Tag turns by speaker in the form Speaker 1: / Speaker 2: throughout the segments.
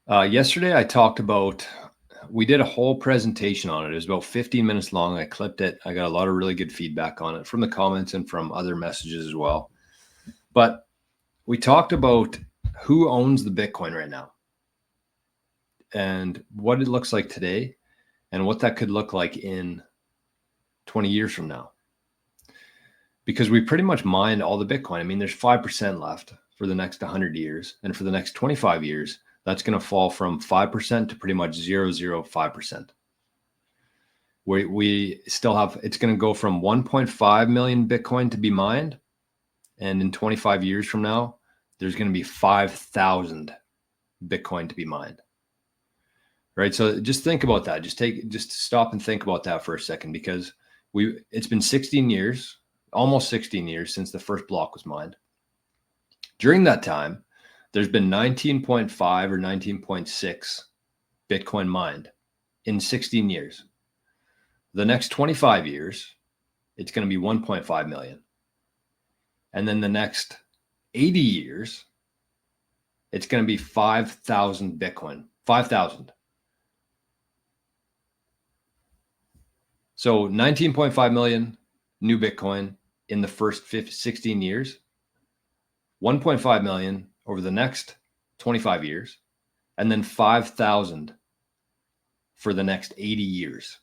Speaker 1: Yesterday, I talked about, we did a whole presentation on it. It was about 15 minutes long. I clipped it. I got a lot of really good feedback on it from the comments and from other messages as well. But we talked about who owns the Bitcoin right now and what it looks like today and what that could look like in 20 years from now. Because we pretty much mined all the Bitcoin. I mean, there's 5% left for the next 100 years. And for the next 25 years, that's going to fall from 5% to pretty much 0.005%. We still have, it's going to go from 1.5 million Bitcoin to be mined. And in 25 years from now, there's going to be 5,000 Bitcoin to be mined. Right. So just think about that. Just stop and think about that for a second, because it's been 16 years, almost 16 years since the first block was mined. During that time, there's been 19.5 or 19.6 Bitcoin mined in 16 years. The next 25 years, it's going to be 1.5 million. And then the next 80 years, it's going to be 5,000 Bitcoin, 5,000. So 19.5 million new Bitcoin in the first 16 years, 1.5 million over the next 25 years, and then 5,000 for the next 80 years.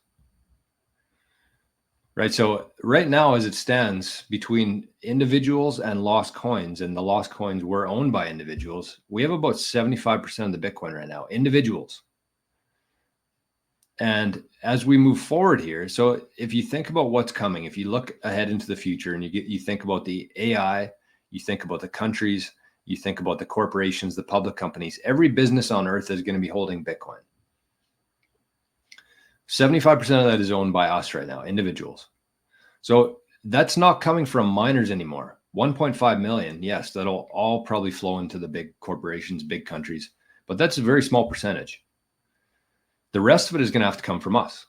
Speaker 1: Right. So right now, as it stands between individuals and lost coins, and the lost coins were owned by individuals, we have about 75% of the Bitcoin right now, individuals. And as we move forward here, so if you think about what's coming, if you look ahead into the future and you think about the AI, you think about the countries, you think about the corporations, the public companies, every business on earth is going to be holding Bitcoin. 75% of that is owned by us right now, individuals. So that's not coming from miners anymore. 1.5 million, yes, that'll all probably flow into the big corporations, big countries, but that's a very small percentage. The rest of it is going to have to come from us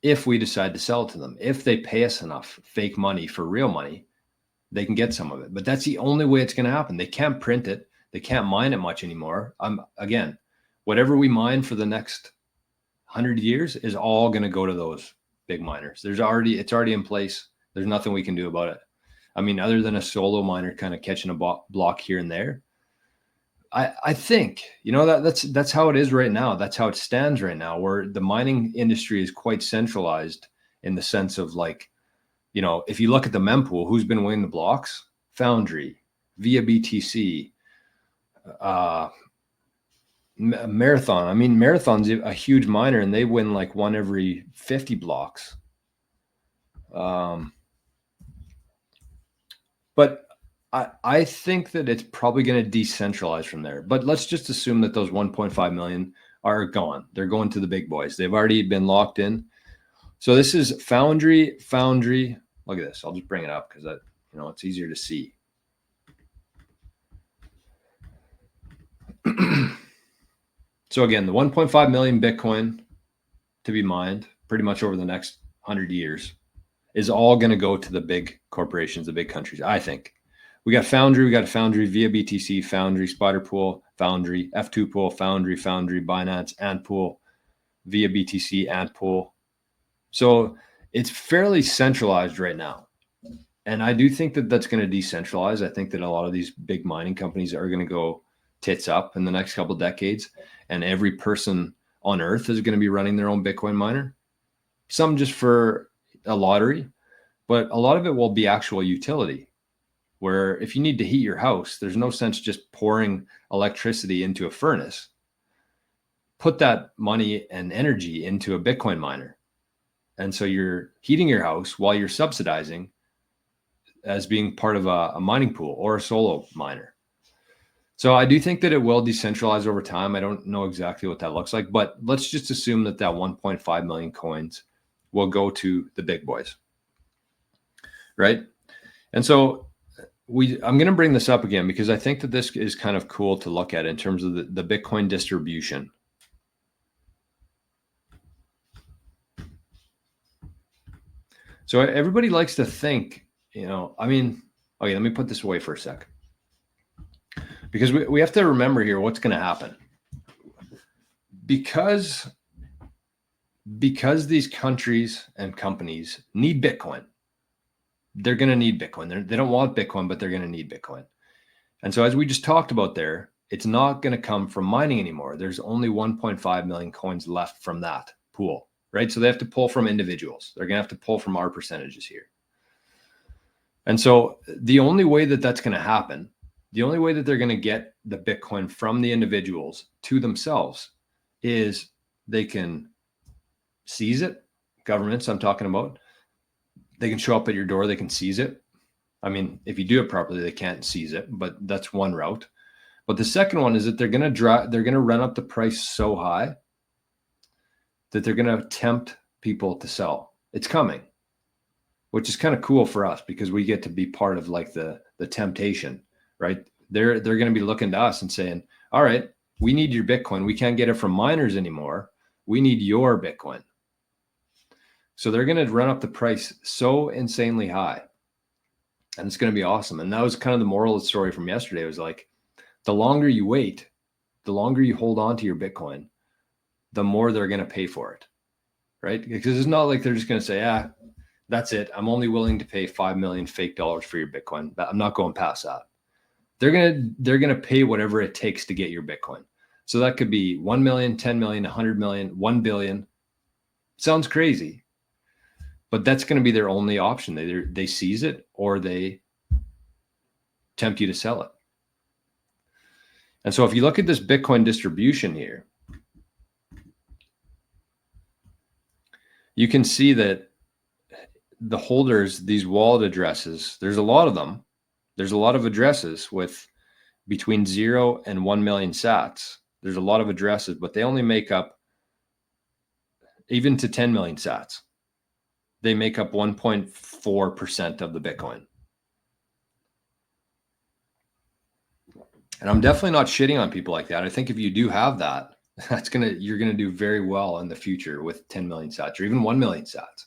Speaker 1: if we decide to sell it to them. If they pay us enough fake money for real money, they can get some of it. But that's the only way it's going to happen. They can't print it. They can't mine it much anymore. Again, whatever we mine for the next 100 years is all going to go to those big miners. It's already in place. There's nothing we can do about it. I mean, other than a solo miner kind of catching a block here and there. I think, that's how it is right now. That's how it stands right now, where the mining industry is quite centralized in the sense of, like, if you look at the mempool, who's been winning the blocks? Foundry, via BTC, Marathon. I mean, Marathon's a huge miner, and they win like one every 50 blocks. But I think that it's probably going to decentralize from there. But let's just assume that those 1.5 million are gone. They're going to the big boys. They've already been locked in. So this is Foundry. Look at this. I'll just bring it up because it's easier to see. So again, the 1.5 million Bitcoin to be mined pretty much over the next 100 years is all going to go to the big corporations, the big countries, I think. We got Foundry via BTC, Foundry, Spider Pool, Foundry, F2 Pool, Foundry, Binance, Antpool, via BTC, Antpool. So it's fairly centralized right now. And I do think that that's going to decentralize. I think that a lot of these big mining companies are going to go tits up in the next couple of decades. And every person on earth is going to be running their own Bitcoin miner. Some just for a lottery, but a lot of it will be actual utility, where if you need to heat your house, there's no sense just pouring electricity into a furnace. Put that money and energy into a Bitcoin miner. And so you're heating your house while you're subsidizing as being part of a mining pool or a solo miner. So I do think that it will decentralize over time. I don't know exactly what that looks like, but let's just assume that 1.5 million coins will go to the big boys. Right? And so I'm going to bring this up again because I think that this is kind of cool to look at in terms of the Bitcoin distribution. So everybody likes to think, okay, let me put this away for a sec. Because we have to remember here what's going to happen. because these countries and companies need Bitcoin. They're going to need Bitcoin. They don't want Bitcoin, but they're going to need Bitcoin. And so, as we just talked about there, it's not going to come from mining anymore. There's only 1.5 million coins left from that pool, right? So they have to pull from individuals. They're going to have to pull from our percentages here. And so the only way that that's going to happen, the only way that they're going to get the Bitcoin from the individuals to themselves is they can seize it. Governments, I'm talking about. They can show up at your door. They can seize it. I mean, if you do it properly, they can't seize it, but that's one route. But the second one is that they're going to run up the price so high that they're going to tempt people to sell. It's coming, which is kind of cool for us because we get to be part of like the temptation, right? They're going to be looking to us and saying, all right, we need your Bitcoin. We can't get it from miners anymore. We need your Bitcoin. So they're going to run up the price so insanely high. And it's going to be awesome. And that was kind of the moral of the story from yesterday. It was like, the longer you wait, the longer you hold on to your Bitcoin, the more they're going to pay for it, right? Because it's not like they're just going to say, that's it. I'm only willing to pay 5 million fake dollars for your Bitcoin. I'm not going past that. They're going to pay whatever it takes to get your Bitcoin. So that could be 1 million, 10 million, 100 million, 1 billion. Sounds crazy. But that's going to be their only option. They seize it or they tempt you to sell it. And so if you look at this Bitcoin distribution here, you can see that the holders, these wallet addresses, there's a lot of them. There's a lot of addresses with between 0 and 1 million sats. There's a lot of addresses, but they only make up, even to 10 million sats, they make up 1.4% of the Bitcoin. And I'm definitely not shitting on people like that. I think if you do have that, you're going to do very well in the future with 10 million sats or even 1 million sats.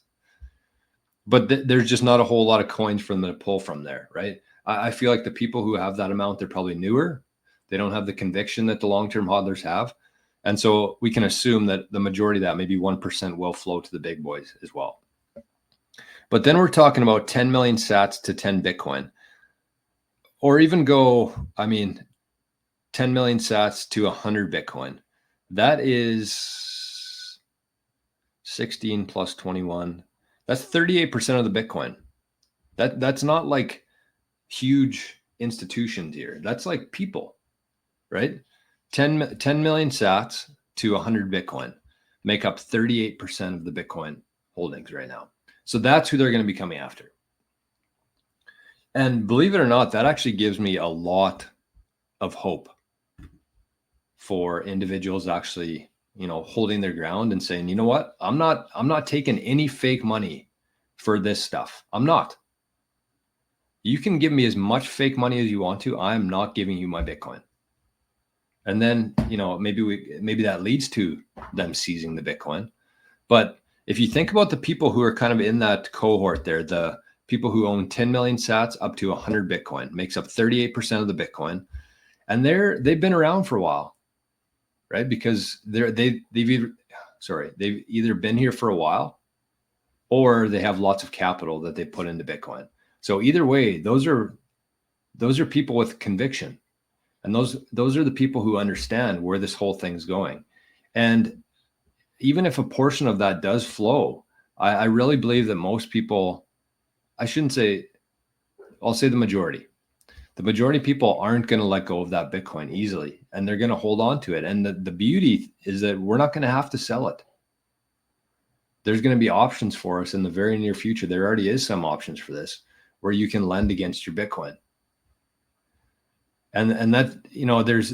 Speaker 1: But there's just not a whole lot of coins for them to pull from there, right? I feel like the people who have that amount, they're probably newer. They don't have the conviction that the long-term hodlers have. And so we can assume that the majority of that, maybe 1%, will flow to the big boys as well. But then we're talking about 10 million sats to 10 Bitcoin. Or even 10 million sats to 100 Bitcoin. That is 16 plus 21. That's 38% of the Bitcoin. That's not like huge institutions here. That's like people, right? 10 million sats to 100 Bitcoin make up 38% of the Bitcoin holdings right now. So that's who they're going to be coming after. And believe it or not, that actually gives me a lot of hope for individuals actually, holding their ground and saying, you know what, I'm not taking any fake money for this stuff. I'm not. You can give me as much fake money as you want to. I'm not giving you my Bitcoin. And then, maybe that leads to them seizing the Bitcoin. But if you think about the people who are kind of in that cohort there, the people who own 10 million sats up to 100 Bitcoin, makes up 38% of the Bitcoin. And they've been around for a while, right? Because they've either been here for a while or they have lots of capital that they put into Bitcoin. So either way, those are people with conviction. And those are the people who understand where this whole thing's going. And even if a portion of that does flow, I really believe that most people, I'll say the majority. The majority of people aren't going to let go of that Bitcoin easily, and they're going to hold on to it. And the beauty is that we're not going to have to sell it. There's going to be options for us in the very near future. There already is some options for this where you can lend against your Bitcoin. And that,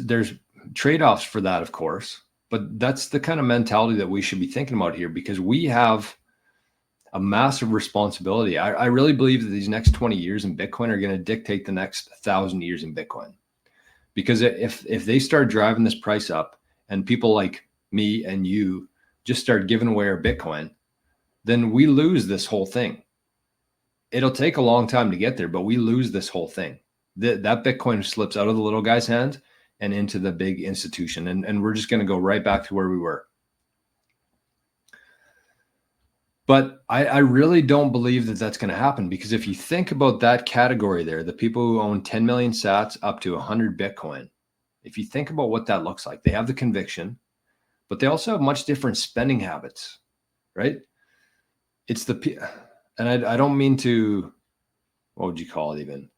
Speaker 1: there's trade-offs for that, of course, but that's the kind of mentality that we should be thinking about here, because we have a massive responsibility. I really believe that these next 20 years in Bitcoin are going to dictate the next 1,000 years in Bitcoin. Because if they start driving this price up and people like me and you just start giving away our Bitcoin, then we lose this whole thing. It'll take a long time to get there, but we lose this whole thing. That Bitcoin slips out of the little guy's hands and into the big institution. And we're just going to go right back to where we were. But I really don't believe that that's going to happen, because if you think about that category there, the people who own 10 million sats up to 100 Bitcoin, if you think about what that looks like, they have the conviction, but they also have much different spending habits, right? It's the, and I don't mean to, what would you call it even?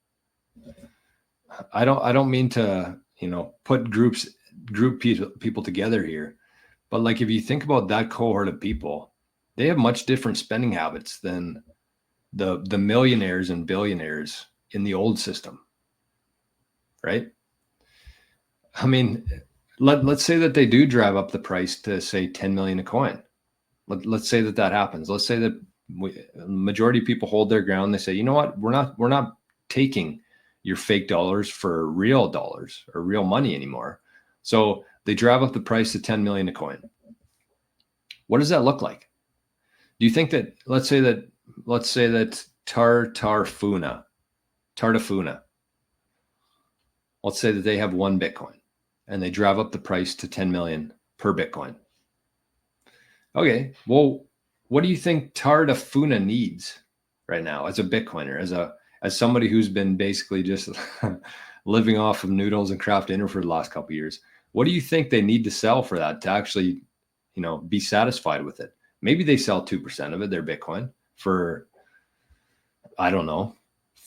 Speaker 1: I don't mean to, put group people together here, but like, if you think about that cohort of people, they have much different spending habits than the millionaires and billionaires in the old system, right? I mean, let's say that they do drive up the price to, say, 10 million a coin. Let's say that happens. Let's say that majority of people hold their ground. They say, you know what, we're not taking your fake dollars for real dollars or real money anymore. So they drive up the price to 10 million a coin. What does that look like? Do you think that, let's say that Tartafuna, let's say that they have 1 Bitcoin and they drive up the price to 10 million per Bitcoin. Okay, well, what do you think Tartafuna needs right now as a Bitcoiner, as somebody who's been basically just living off of noodles and craft dinner for the last couple of years? What do you think they need to sell for that to actually, be satisfied with it? Maybe they sell 2% of it, their Bitcoin, for, I don't know,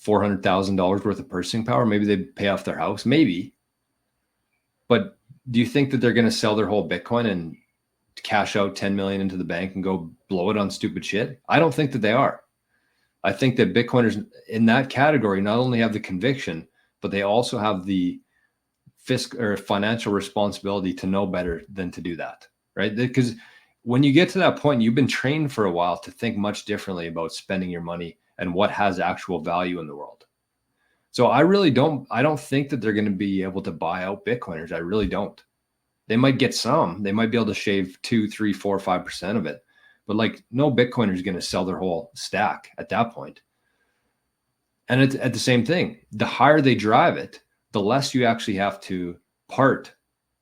Speaker 1: $400,000 worth of purchasing power. Maybe they pay off their house, maybe. But do you think that they're going to sell their whole Bitcoin and cash out 10 million into the bank and go blow it on stupid shit? I don't think that they are. I think that Bitcoiners in that category not only have the conviction, but they also have the fiscal or financial responsibility to know better than to do that, right? Because when you get to that point, you've been trained for a while to think much differently about spending your money and what has actual value in the world. So I don't think that they're going to be able to buy out Bitcoiners. I really don't. They might get some, they might be able to shave 2, 3, 4, 5% of it. But like, no Bitcoiner is going to sell their whole stack at that point. And it's at the same thing, the higher they drive it, the less you actually have to part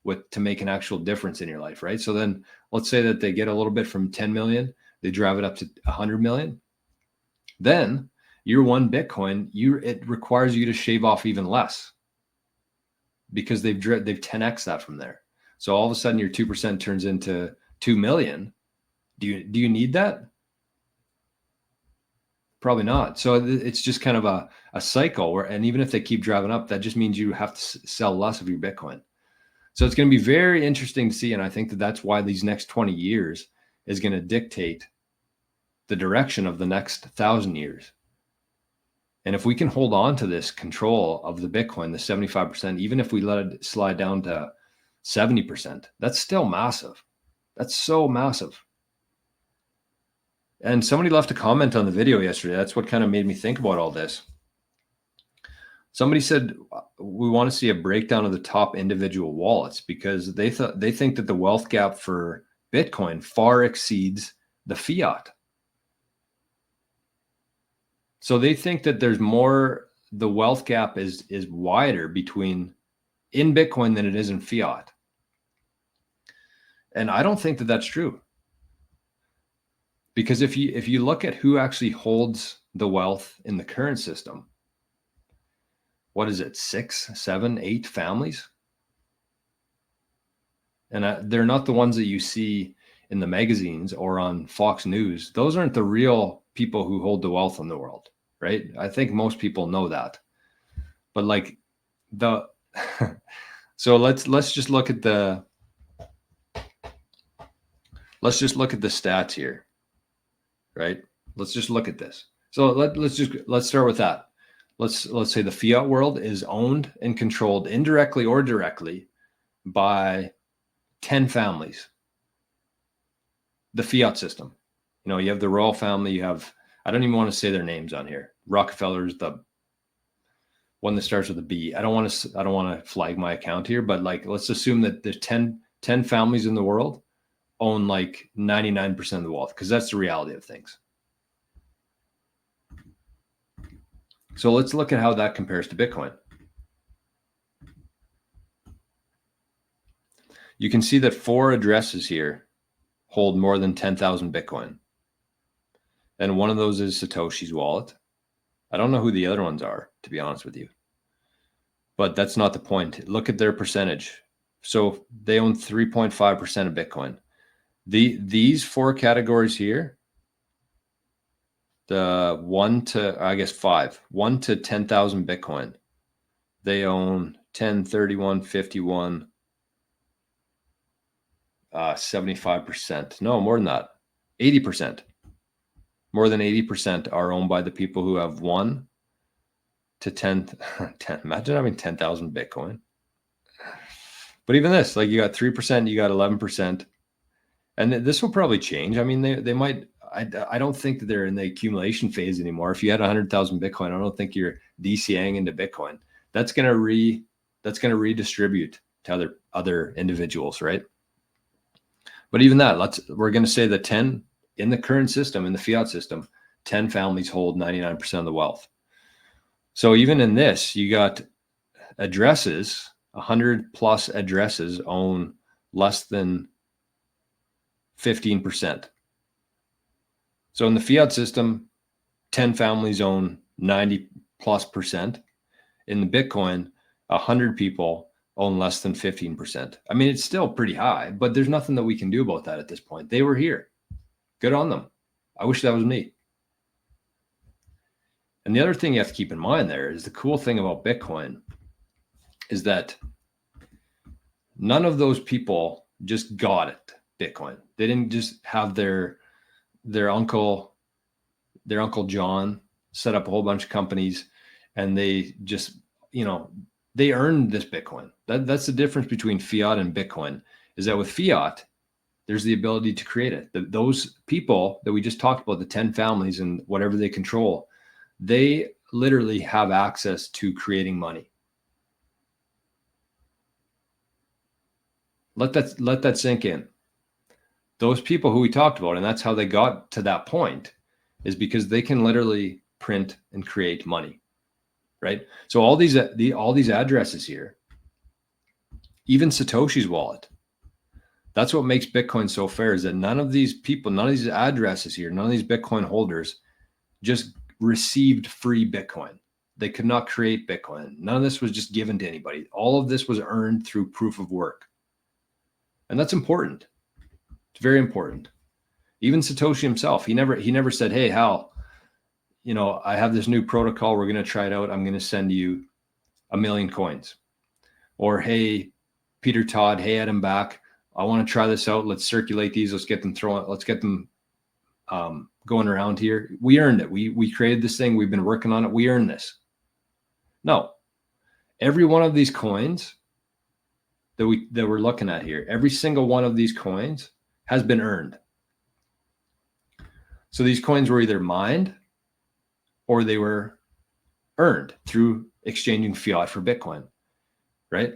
Speaker 1: with to make an actual difference in your life, right? So then let's say that they get a little bit from 10 million, they drive it up to 100 million. Then your 1 Bitcoin, it requires you to shave off even less, because they've 10x that from there. So all of a sudden your 2% turns into 2 million. Do you need that? Probably not. So it's just kind of a cycle where, and even if they keep driving up, that just means you have to sell less of your Bitcoin. So it's going to be very interesting to see. And I think that that's why these next 20 years is going to dictate the direction of the next 1,000 years. And if we can hold on to this control of the Bitcoin, the 75%, even if we let it slide down to 70%, that's still massive. That's so massive. And somebody left a comment on the video yesterday. That's what kind of made me think about all this. Somebody said, we want to see a breakdown of the top individual wallets, because they think that the wealth gap for Bitcoin far exceeds the fiat. So they think that there's more, the wealth gap is wider between in Bitcoin than it is in fiat. And I don't think that that's true. Because if you look at who actually holds the wealth in the current system, what is it, 6, 7, 8 families? And they're not the ones that you see in the magazines or on Fox News. Those aren't the real people who hold the wealth in the world, right? I think most people know that. But like so let's just look at the stats here, right? Let's just look at this. So let's start with that. Let's say the fiat world is owned and controlled indirectly or directly by 10 families. The fiat system. You have the royal family, you have, I don't even want to say their names on here. Rockefeller's the one that starts with a B. I don't want to flag my account here, but like, let's assume that there's 10 families in the world own like 99% of the wealth, because that's the reality of things. So let's look at how that compares to Bitcoin. You can see that 4 addresses here hold more than 10,000 Bitcoin. And one of those is Satoshi's wallet. I don't know who the other ones are, to be honest with you. But that's not the point. Look at their percentage. So they own 3.5% of Bitcoin. These 4 categories here, the 1 to 10,000 Bitcoin, they own 10, 31, 51, 75%. No, more than that. 80%. More than 80% are owned by the people who have 1 to 10. Imagine having 10,000 Bitcoin. But even this, like, you got 3%, you got 11%. And this will probably change. I mean, they might. I don't think that they're in the accumulation phase anymore. If you had 100,000 Bitcoin, I don't think you're DCAing into Bitcoin. That's gonna redistribute to other individuals, right? But even that, we're gonna say that 10 in the current system, in the fiat system, 10 families hold 99% of the wealth. So even in this, you got addresses, 100 plus addresses own less than 15%. So in the fiat system, 10 families own 90 plus percent. In the Bitcoin, 100 people own less than 15%. I mean, it's still pretty high, but there's nothing that we can do about that at this point. They were here. Good on them. I wish that was me. And the other thing you have to keep in mind there is the cool thing about Bitcoin is that none of those people just got it, Bitcoin. They didn't just have their uncle John set up a whole bunch of companies and they just, they earned this Bitcoin. That's the difference between fiat and Bitcoin, is that with fiat, there's the ability to create it. Those people that we just talked about, the 10 families and whatever they control, they literally have access to creating money. Let that sink in. Those people who we talked about, and that's how they got to that point, is because they can literally print and create money, right? So all these addresses here, even Satoshi's wallet, that's what makes Bitcoin so fair, is that none of these people, none of these addresses here, none of these Bitcoin holders just received free Bitcoin. They could not create Bitcoin. None of this was just given to anybody. All of this was earned through proof of work. And that's important. It's very important. Even Satoshi himself, he never said, "Hey, Hal, I have this new protocol. We're going to try it out. I'm going to send you 1 million coins." Or, "Hey, Peter Todd, hey, Adam Back, I want to try this out. Let's circulate these. Let's get them going around here. We earned it. We created this thing. We've been working on it. We earned this." No, every one of these coins that we're looking at here, every single one of these coins has been earned. So these coins were either mined or they were earned through exchanging fiat for Bitcoin, right?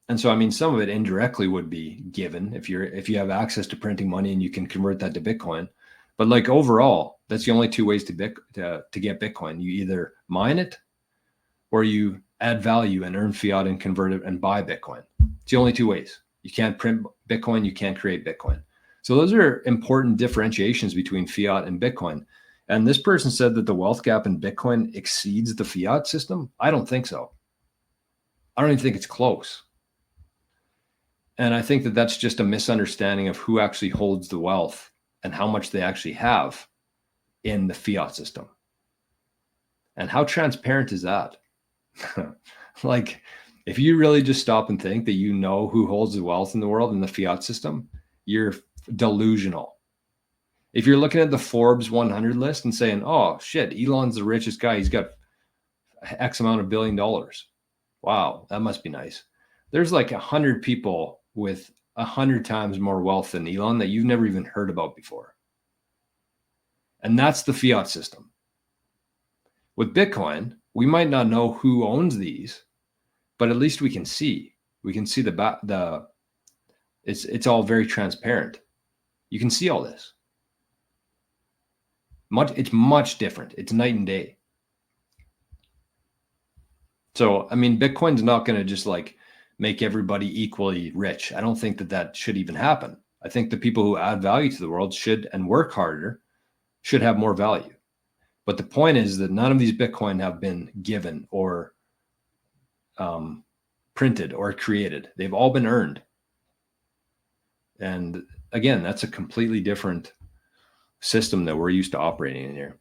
Speaker 1: And so, I mean, some of it indirectly would be given if you have access to printing money and you can convert that to Bitcoin. But like overall, that's the only two ways to get Bitcoin. You either mine it or you add value and earn fiat and convert it and buy Bitcoin. It's the only two ways. You can't print Bitcoin. You can't create Bitcoin. So those are important differentiations between fiat and Bitcoin. And this person said that the wealth gap in Bitcoin exceeds the fiat system. I don't think so. I don't even think it's close. And I think that that's just a misunderstanding of who actually holds the wealth and how much they actually have in the fiat system. And how transparent is that? Like, if you really just stop and think that you know who holds the wealth in the world in the fiat system, you're delusional. If you're looking at the Forbes 100 list and saying, "Oh shit, Elon's the richest guy. He's got X amount of $1 billion. Wow, that must be nice." There's like 100 people with 100 times more wealth than Elon that you've never even heard about before. And that's the fiat system. With Bitcoin, we might not know who owns these, but at least we can see. We can see it's all very transparent. You can see all this. It's much different. It's night and day. So, I mean, Bitcoin's not going to just like make everybody equally rich. I don't think that that should even happen. I think the people who add value to the world should, and work harder, should have more value. But the point is that none of these Bitcoin have been given or printed or created. They've all been earned. And again, that's a completely different system that we're used to operating in here.